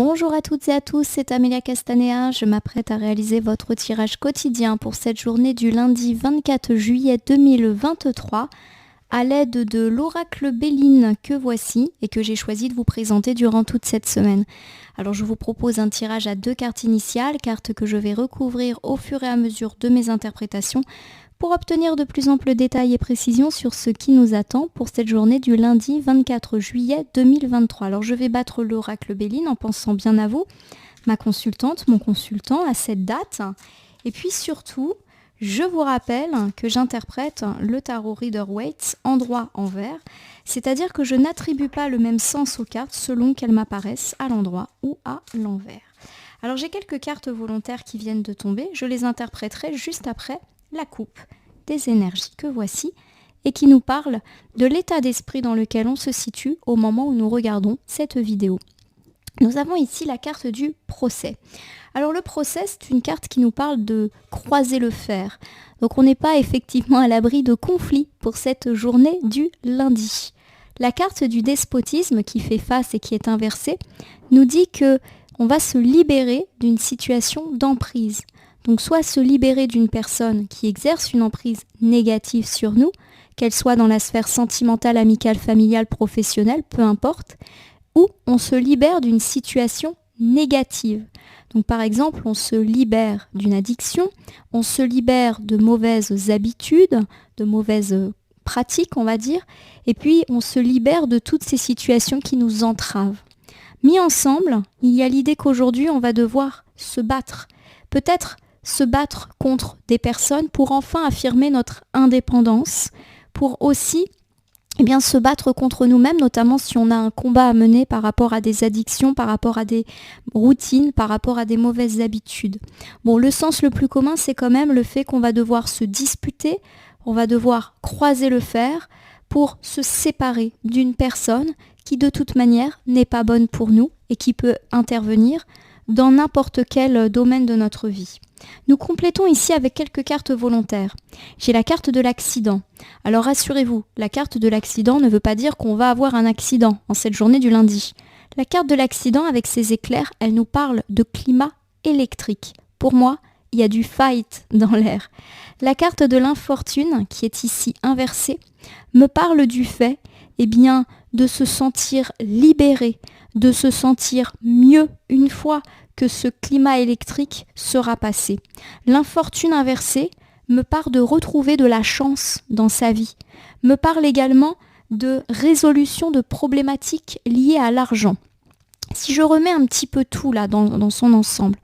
Bonjour à toutes et à tous, c'est Amélia Castanea. Je m'apprête à réaliser votre tirage quotidien pour cette journée du lundi 24 juillet 2023 à l'aide de l'oracle Béline que voici et que j'ai choisi de vous présenter durant toute cette semaine. Alors je vous propose un tirage à 2 cartes initiales, cartes que je vais recouvrir au fur et à mesure de mes interprétations pour obtenir de plus amples détails et précisions sur ce qui nous attend pour cette journée du lundi 24 juillet 2023. Alors je vais battre l'oracle Béline en pensant bien à vous, ma consultante, mon consultant à cette date. Et puis surtout, je vous rappelle que j'interprète le tarot Rider-Waite endroit-envers, c'est-à-dire que je n'attribue pas le même sens aux cartes selon qu'elles m'apparaissent à l'endroit ou à l'envers. Alors j'ai quelques cartes volontaires qui viennent de tomber, je les interpréterai juste après la coupe des énergies que voici et qui nous parle de l'état d'esprit dans lequel on se situe au moment où nous regardons cette vidéo. Nous avons ici la carte du procès. Alors le procès, c'est une carte qui nous parle de croiser le fer. Donc on n'est pas effectivement à l'abri de conflits pour cette journée du lundi. La carte du despotisme qui fait face et qui est inversée nous dit que on va se libérer d'une situation d'emprise. Donc soit se libérer d'une personne qui exerce une emprise négative sur nous, qu'elle soit dans la sphère sentimentale, amicale, familiale, professionnelle, peu importe, ou on se libère d'une situation négative. Donc par exemple, on se libère d'une addiction, on se libère de mauvaises habitudes, de mauvaises pratiques, on va dire, et puis on se libère de toutes ces situations qui nous entravent. Mis ensemble, il y a l'idée qu'aujourd'hui, on va devoir se battre. Peut-être se battre contre des personnes pour enfin affirmer notre indépendance, pour aussi se battre contre nous-mêmes, notamment si on a un combat à mener par rapport à des addictions, par rapport à des routines, par rapport à des mauvaises habitudes. Bon, le sens le plus commun, c'est quand même le fait qu'on va devoir se disputer, on va devoir croiser le fer pour se séparer d'une personne qui de toute manière n'est pas bonne pour nous et qui peut intervenir dans n'importe quel domaine de notre vie. Nous complétons ici avec quelques cartes volontaires. J'ai la carte de l'accident. Alors rassurez-vous, la carte de l'accident ne veut pas dire qu'on va avoir un accident en cette journée du lundi. La carte de l'accident avec ses éclairs, elle nous parle de climat électrique. Pour moi, il y a du fight dans l'air. La carte de l'infortune, qui est ici inversée, me parle du fait de se sentir libéré, de se sentir mieux une fois que ce climat électrique sera passé. L'infortune inversée me parle de retrouver de la chance dans sa vie, me parle également de résolution de problématiques liées à l'argent. Si je remets un petit peu tout là dans son ensemble,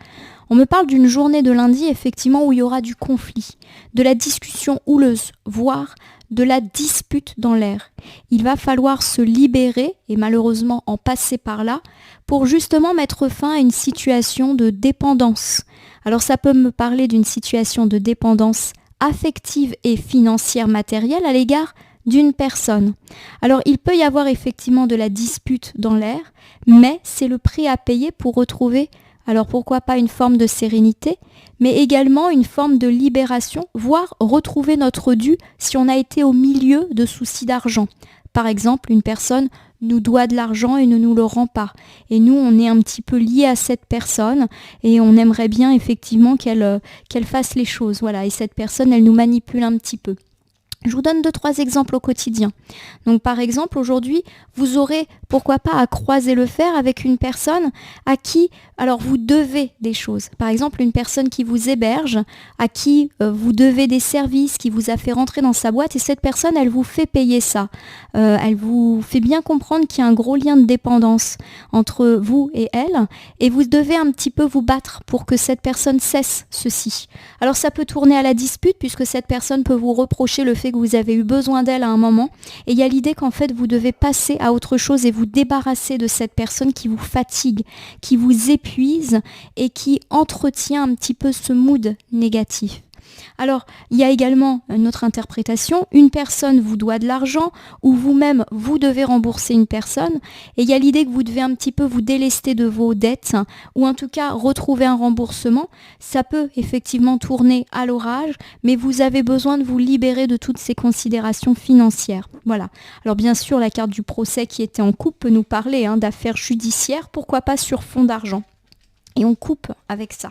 on me parle d'une journée de lundi effectivement où il y aura du conflit, de la discussion houleuse, voire de la dispute dans l'air. Il va falloir se libérer et malheureusement en passer par là pour justement mettre fin à une situation de dépendance. Alors ça peut me parler d'une situation de dépendance affective et financière matérielle à l'égard d'une personne. Alors il peut y avoir effectivement de la dispute dans l'air, mais c'est le prix à payer pour retrouver, alors pourquoi pas une forme de sérénité, mais également une forme de libération, voire retrouver notre dû si on a été au milieu de soucis d'argent. Par exemple, une personne nous doit de l'argent et ne nous le rend pas. Et nous, on est un petit peu lié à cette personne et on aimerait bien effectivement qu'elle fasse les choses. Voilà. Et cette personne, elle nous manipule un petit peu. Je vous donne 2-3 exemples au quotidien. Donc par exemple, aujourd'hui, vous aurez, pourquoi pas, à croiser le fer avec une personne à qui, alors vous devez des choses. Par exemple, une personne qui vous héberge, à qui vous devez des services, qui vous a fait rentrer dans sa boîte et cette personne, elle vous fait payer ça. Elle vous fait bien comprendre qu'il y a un gros lien de dépendance entre vous et elle et vous devez un petit peu vous battre pour que cette personne cesse ceci. Alors ça peut tourner à la dispute puisque cette personne peut vous reprocher le fait que vous avez eu besoin d'elle à un moment et il y a l'idée qu'en fait vous devez passer à autre chose et vous débarrasser de cette personne qui vous fatigue, qui vous épuise et qui entretient un petit peu ce mood négatif. Alors, il y a également une autre interprétation. Une personne vous doit de l'argent ou vous-même, vous devez rembourser une personne. Et il y a l'idée que vous devez un petit peu vous délester de vos dettes ou en tout cas retrouver un remboursement. Ça peut effectivement tourner à l'orage, mais vous avez besoin de vous libérer de toutes ces considérations financières. Voilà. Alors bien sûr, la carte du procès qui était en coupe peut nous parler d'affaires judiciaires, pourquoi pas sur fond d'argent. Et on coupe avec ça.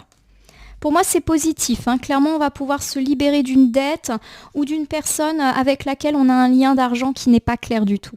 Pour moi, c'est positif. Clairement, on va pouvoir se libérer d'une dette ou d'une personne avec laquelle on a un lien d'argent qui n'est pas clair du tout.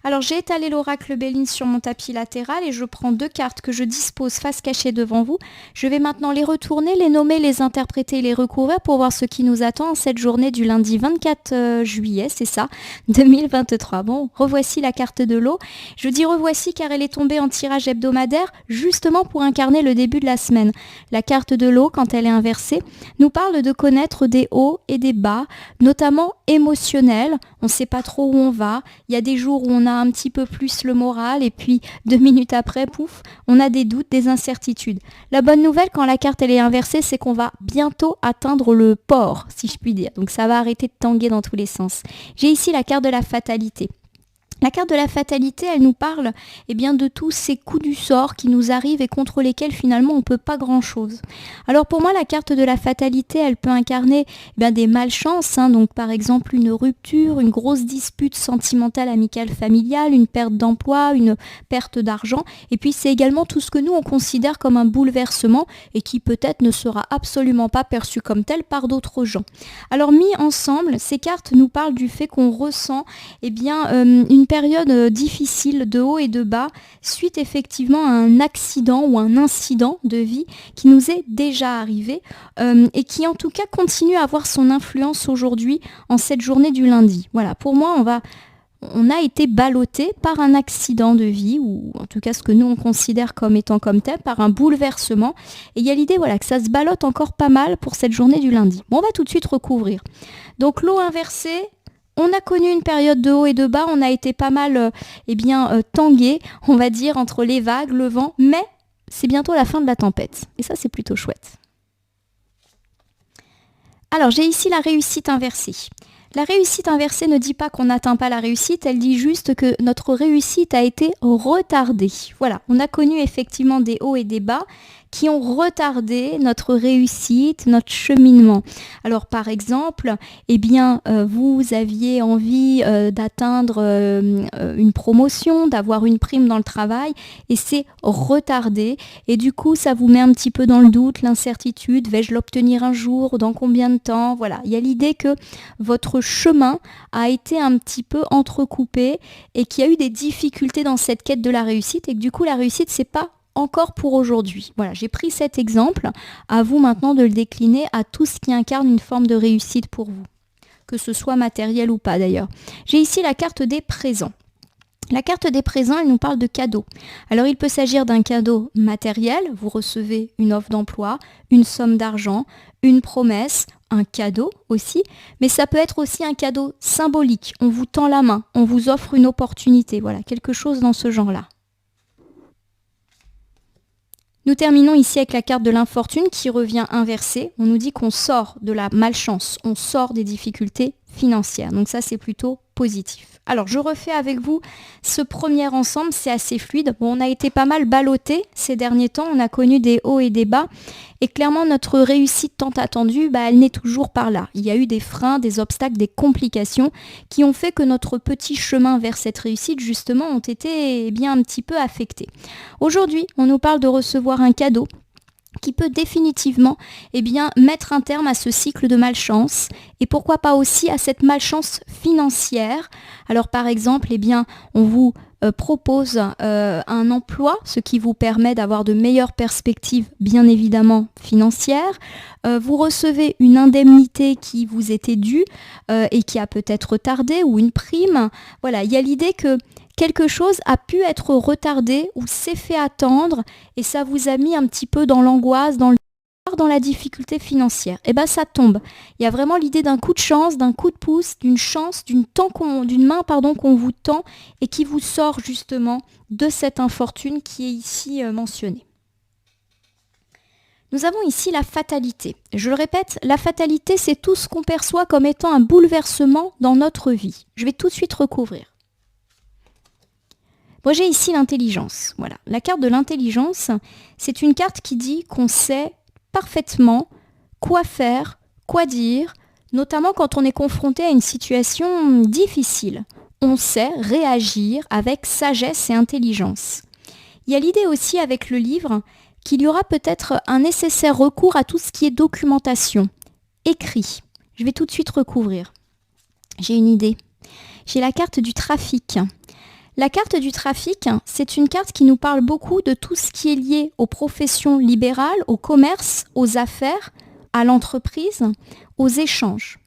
Alors, j'ai étalé l'oracle Béline sur mon tapis latéral et je prends 2 cartes que je dispose face cachée devant vous. Je vais maintenant les retourner, les nommer, les interpréter et les recouvrir pour voir ce qui nous attend en cette journée du lundi 24 juillet, c'est ça, 2023. Bon, revoici la carte de l'eau. Je dis revoici car elle est tombée en tirage hebdomadaire justement pour incarner le début de la semaine. La carte de l'eau, quand elle est inversée, nous parle de connaître des hauts et des bas, notamment émotionnels. On ne sait pas trop où on va. Il y a des jours où on a un petit peu plus le moral et puis 2 minutes après, pouf, on a des doutes, des incertitudes. La bonne nouvelle quand la carte elle est inversée, c'est qu'on va bientôt atteindre le port, si je puis dire. Donc ça va arrêter de tanguer dans tous les sens. J'ai ici la carte de la fatalité. La carte de la fatalité, elle nous parle de tous ces coups du sort qui nous arrivent et contre lesquels finalement on ne peut pas grand-chose. Alors pour moi, la carte de la fatalité, elle peut incarner des malchances, donc par exemple une rupture, une grosse dispute sentimentale, amicale, familiale, une perte d'emploi, une perte d'argent. Et puis c'est également tout ce que nous on considère comme un bouleversement et qui peut-être ne sera absolument pas perçu comme tel par d'autres gens. Alors mis ensemble, ces cartes nous parlent du fait qu'on ressent une période difficile de haut et de bas suite effectivement à un accident ou un incident de vie qui nous est déjà arrivé et qui en tout cas continue à avoir son influence aujourd'hui en cette journée du lundi. Voilà, pour moi on a été ballotté par un accident de vie ou en tout cas ce que nous on considère comme étant comme tel, par un bouleversement et il y a l'idée que ça se ballotte encore pas mal pour cette journée du lundi. Bon, on va tout de suite recouvrir. Donc l'eau inversée, on a connu une période de haut et de bas, on a été pas mal tangué, on va dire, entre les vagues, le vent, mais c'est bientôt la fin de la tempête. Et ça, c'est plutôt chouette. Alors, j'ai ici la réussite inversée. La réussite inversée ne dit pas qu'on n'atteint pas la réussite, elle dit juste que notre réussite a été retardée. Voilà, on a connu effectivement des hauts et des bas qui ont retardé notre réussite, notre cheminement. Alors par exemple, vous aviez envie d'atteindre une promotion, d'avoir une prime dans le travail et c'est retardé et du coup ça vous met un petit peu dans le doute, l'incertitude, vais-je l'obtenir un jour, dans combien de temps? Voilà, il y a l'idée que votre chemin a été un petit peu entrecoupé et qu'il y a eu des difficultés dans cette quête de la réussite et que du coup la réussite c'est pas encore pour aujourd'hui. Voilà, j'ai pris cet exemple, à vous maintenant de le décliner à tout ce qui incarne une forme de réussite pour vous, que ce soit matériel ou pas d'ailleurs. J'ai ici la carte des présents. La carte des présents, elle nous parle de cadeaux. Alors il peut s'agir d'un cadeau matériel, vous recevez une offre d'emploi, une somme d'argent, une promesse, un cadeau aussi, mais ça peut être aussi un cadeau symbolique. On vous tend la main, on vous offre une opportunité, voilà, quelque chose dans ce genre-là. Nous terminons ici avec la carte de l'infortune qui revient inversée. On nous dit qu'on sort de la malchance, on sort des difficultés financières. Donc ça, c'est plutôt positif. Alors, je refais avec vous ce premier ensemble, c'est assez fluide. Bon, on a été pas mal ballottés ces derniers temps, on a connu des hauts et des bas. Et clairement, notre réussite tant attendue, elle n'est toujours par là. Il y a eu des freins, des obstacles, des complications qui ont fait que notre petit chemin vers cette réussite, justement, ont été un petit peu affectés. Aujourd'hui, on nous parle de recevoir un cadeau qui peut définitivement mettre un terme à ce cycle de malchance et pourquoi pas aussi à cette malchance financière. Alors par exemple, on vous propose un emploi, ce qui vous permet d'avoir de meilleures perspectives, bien évidemment, financières. Vous recevez une indemnité qui vous était due et qui a peut-être retardé ou une prime. Voilà, il y a l'idée que quelque chose a pu être retardé ou s'est fait attendre et ça vous a mis un petit peu dans l'angoisse, dans la difficulté financière. Et ça tombe. Il y a vraiment l'idée d'un coup de chance, d'un coup de pouce, d'une chance, d'une main qu'on vous tend et qui vous sort justement de cette infortune qui est ici mentionnée. Nous avons ici la fatalité. Je le répète, la fatalité, c'est tout ce qu'on perçoit comme étant un bouleversement dans notre vie. Je vais tout de suite recouvrir. Bon, j'ai ici l'intelligence. Voilà. La carte de l'intelligence, c'est une carte qui dit qu'on sait parfaitement quoi faire, quoi dire, notamment quand on est confronté à une situation difficile. On sait réagir avec sagesse et intelligence. Il y a l'idée aussi avec le livre qu'il y aura peut-être un nécessaire recours à tout ce qui est documentation, écrit. Je vais tout de suite recouvrir. J'ai une idée. J'ai la carte du trafic. La carte du trafic, c'est une carte qui nous parle beaucoup de tout ce qui est lié aux professions libérales, au commerce, aux affaires, à l'entreprise, aux échanges.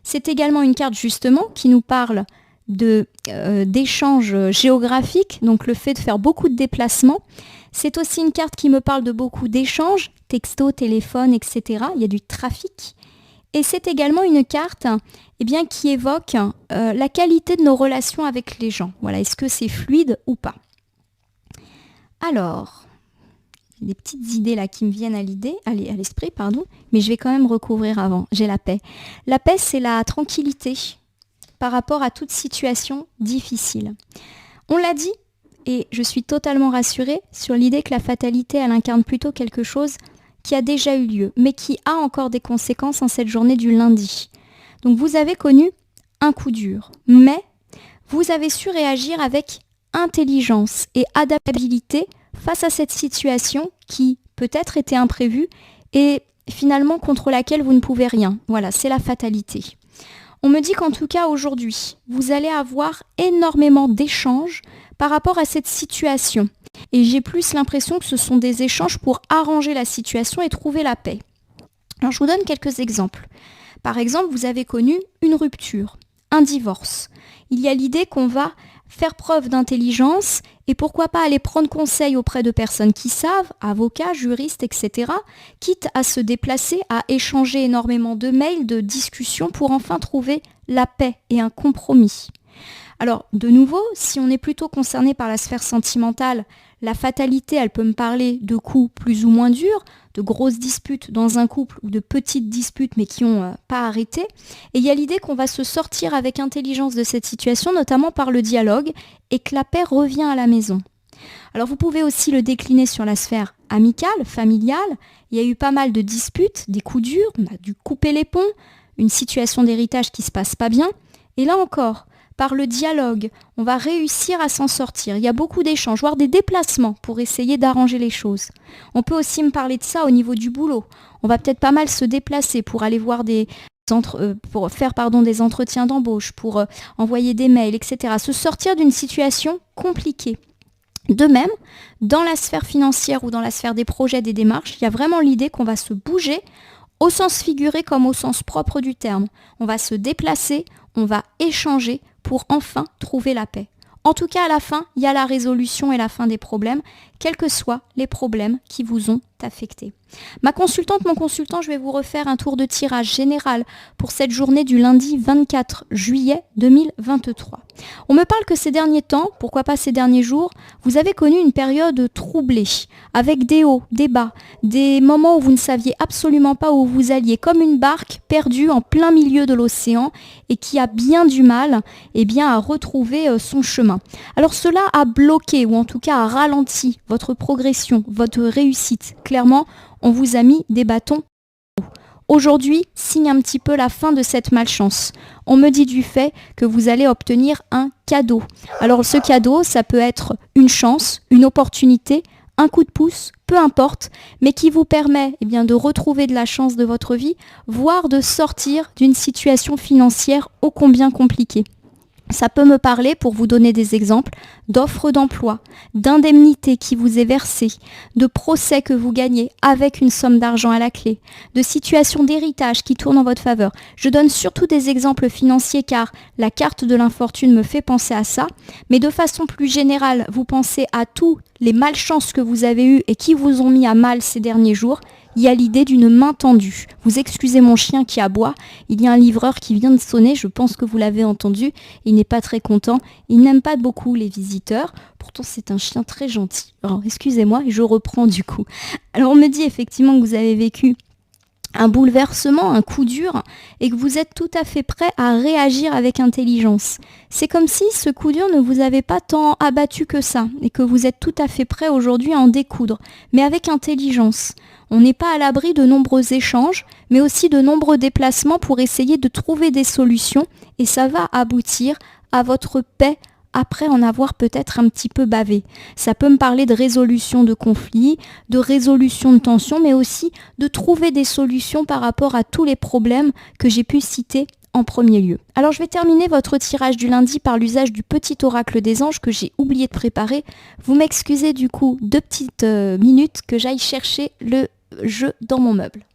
C'est également une carte justement qui nous parle d'échanges géographiques, donc le fait de faire beaucoup de déplacements. C'est aussi une carte qui me parle de beaucoup d'échanges, texto, téléphone, etc. Il y a du trafic. Et c'est également une carte qui évoque la qualité de nos relations avec les gens. Voilà, est-ce que c'est fluide ou pas? Alors, des petites idées là qui me viennent à l'esprit, mais je vais quand même recouvrir avant. J'ai la paix. La paix, c'est la tranquillité par rapport à toute situation difficile. On l'a dit, et je suis totalement rassurée sur l'idée que la fatalité, elle incarne plutôt quelque chose qui a déjà eu lieu, mais qui a encore des conséquences en cette journée du lundi. Donc vous avez connu un coup dur, mais vous avez su réagir avec intelligence et adaptabilité face à cette situation qui peut-être était imprévue et finalement contre laquelle vous ne pouvez rien. Voilà, c'est la fatalité. On me dit qu'en tout cas aujourd'hui, vous allez avoir énormément d'échanges par rapport à cette situation. Et j'ai plus l'impression que ce sont des échanges pour arranger la situation et trouver la paix. Alors je vous donne quelques exemples. Par exemple, vous avez connu une rupture, un divorce. Il y a l'idée qu'on va faire preuve d'intelligence et pourquoi pas aller prendre conseil auprès de personnes qui savent, avocats, juristes, etc., quitte à se déplacer, à échanger énormément de mails, de discussions pour enfin trouver la paix et un compromis. Alors, de nouveau, si on est plutôt concerné par la sphère sentimentale, la fatalité, elle peut me parler de coups plus ou moins durs, de grosses disputes dans un couple ou de petites disputes mais qui n'ont pas arrêté. Et il y a l'idée qu'on va se sortir avec intelligence de cette situation, notamment par le dialogue, et que la paix revient à la maison. Alors vous pouvez aussi le décliner sur la sphère amicale, familiale. Il y a eu pas mal de disputes, des coups durs, on a dû couper les ponts, une situation d'héritage qui ne se passe pas bien. Et là encore, par le dialogue, on va réussir à s'en sortir. Il y a beaucoup d'échanges, voire des déplacements pour essayer d'arranger les choses. On peut aussi me parler de ça au niveau du boulot. On va peut-être pas mal se déplacer pour aller voir des entretiens d'embauche, pour envoyer des mails, etc. Se sortir d'une situation compliquée. De même, dans la sphère financière ou dans la sphère des projets, des démarches, il y a vraiment l'idée qu'on va se bouger au sens figuré comme au sens propre du terme. On va se déplacer, on va échanger pour enfin trouver la paix. En tout cas, à la fin, il y a la résolution et la fin des problèmes, quels que soient les problèmes qui vous ont affecté. Ma consultante, mon consultant, je vais vous refaire un tour de tirage général pour cette journée du lundi 24 juillet 2023. On me parle que ces derniers temps, pourquoi pas ces derniers jours, vous avez connu une période troublée, avec des hauts, des bas, des moments où vous ne saviez absolument pas où vous alliez, comme une barque perdue en plein milieu de l'océan et qui a bien du mal à retrouver son chemin. Alors cela a bloqué ou en tout cas a ralenti votre progression, votre réussite. Clairement, on vous a mis des bâtons. Aujourd'hui, signe un petit peu la fin de cette malchance. On me dit du fait que vous allez obtenir un cadeau. Alors ce cadeau, ça peut être une chance, une opportunité, un coup de pouce, peu importe, mais qui vous permet de retrouver de la chance de votre vie, voire de sortir d'une situation financière ô combien compliquée. Ça peut me parler, pour vous donner des exemples, d'offres d'emploi, d'indemnités qui vous est versée, de procès que vous gagnez avec une somme d'argent à la clé, de situations d'héritage qui tournent en votre faveur. Je donne surtout des exemples financiers car la carte de l'infortune me fait penser à ça, mais de façon plus générale, vous pensez à tous les malchances que vous avez eues et qui vous ont mis à mal ces derniers jours, il y a l'idée d'une main tendue. Vous excusez mon chien qui aboie, il y a un livreur qui vient de sonner, je pense que vous l'avez entendu, il n'est pas très content, il n'aime pas beaucoup les visiteurs, pourtant c'est un chien très gentil. Alors excusez-moi, je reprends du coup. Alors on me dit effectivement que vous avez vécu un bouleversement, un coup dur, et que vous êtes tout à fait prêt à réagir avec intelligence. C'est comme si ce coup dur ne vous avait pas tant abattu que ça, et que vous êtes tout à fait prêt aujourd'hui à en découdre, mais avec intelligence. On n'est pas à l'abri de nombreux échanges, mais aussi de nombreux déplacements pour essayer de trouver des solutions, et ça va aboutir à votre paix après en avoir peut-être un petit peu bavé. Ça peut me parler de résolution de conflits, de résolution de tensions, mais aussi de trouver des solutions par rapport à tous les problèmes que j'ai pu citer en premier lieu. Alors je vais terminer votre tirage du lundi par l'usage du petit oracle des anges que j'ai oublié de préparer. Vous m'excusez du coup 2 petites minutes que j'aille chercher le jeu dans mon meuble.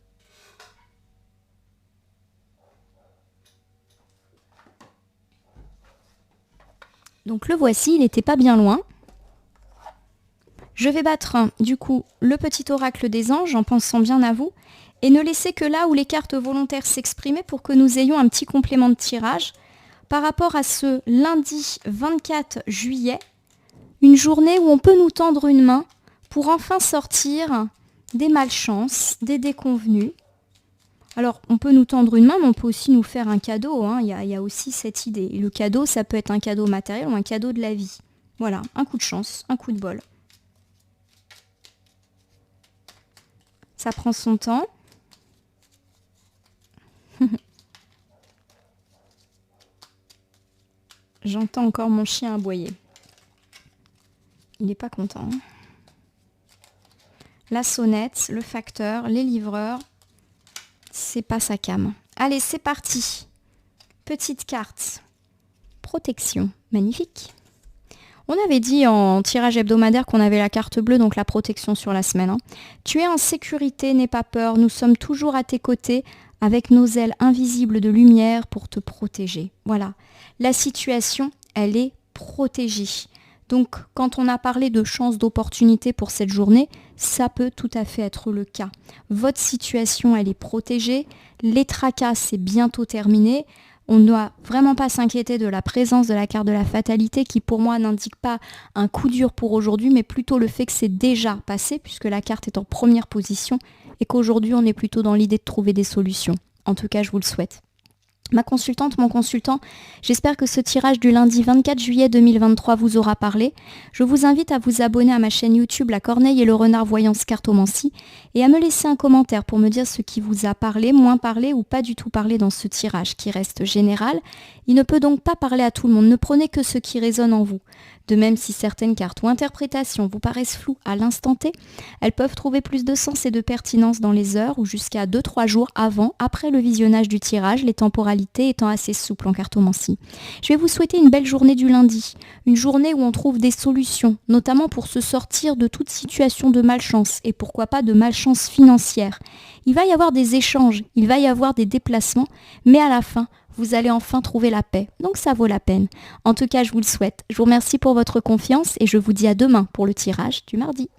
Donc le voici, il n'était pas bien loin. Je vais battre du coup le petit oracle des anges en pensant bien à vous et ne laisser que là où les cartes volontaires s'exprimer pour que nous ayons un petit complément de tirage par rapport à ce lundi 24 juillet, une journée où on peut nous tendre une main pour enfin sortir des malchances, des déconvenus. Alors, on peut nous tendre une main, mais on peut aussi nous faire un cadeau. Il y a aussi cette idée. Et le cadeau, ça peut être un cadeau matériel ou un cadeau de la vie. Voilà, un coup de chance, un coup de bol. Ça prend son temps. J'entends encore mon chien aboyer. Il n'est pas content. La sonnette, le facteur, les livreurs. C'est pas sa came. Allez, c'est parti. Petite carte. Protection. Magnifique. On avait dit en tirage hebdomadaire qu'on avait la carte bleue, donc la protection sur la semaine. Tu es en sécurité, n'aie pas peur. Nous sommes toujours à tes côtés avec nos ailes invisibles de lumière pour te protéger. Voilà. La situation, elle est protégée. Donc, quand on a parlé de chance, d'opportunité pour cette journée, ça peut tout à fait être le cas. Votre situation, elle est protégée. Les tracas, c'est bientôt terminé. On ne doit vraiment pas s'inquiéter de la présence de la carte de la fatalité qui, pour moi, n'indique pas un coup dur pour aujourd'hui, mais plutôt le fait que c'est déjà passé, puisque la carte est en première position et qu'aujourd'hui, on est plutôt dans l'idée de trouver des solutions. En tout cas, je vous le souhaite. Ma consultante, mon consultant, j'espère que ce tirage du lundi 24 juillet 2023 vous aura parlé. Je vous invite à vous abonner à ma chaîne YouTube La Corneille et le Renard Voyance Cartomancie et à me laisser un commentaire pour me dire ce qui vous a parlé, moins parlé ou pas du tout parlé dans ce tirage qui reste général. Il ne peut donc pas parler à tout le monde, ne prenez que ce qui résonne en vous. De même, si certaines cartes ou interprétations vous paraissent floues à l'instant T, elles peuvent trouver plus de sens et de pertinence dans les heures ou jusqu'à 2-3 jours avant, après le visionnage du tirage, les temporalités étant assez souples en cartomancie. Je vais vous souhaiter une belle journée du lundi, une journée où on trouve des solutions, notamment pour se sortir de toute situation de malchance et pourquoi pas de malchance financière. Il va y avoir des échanges, il va y avoir des déplacements, mais à la fin, vous allez enfin trouver la paix. Donc ça vaut la peine. En tout cas, je vous le souhaite. Je vous remercie pour votre confiance et je vous dis à demain pour le tirage du mardi.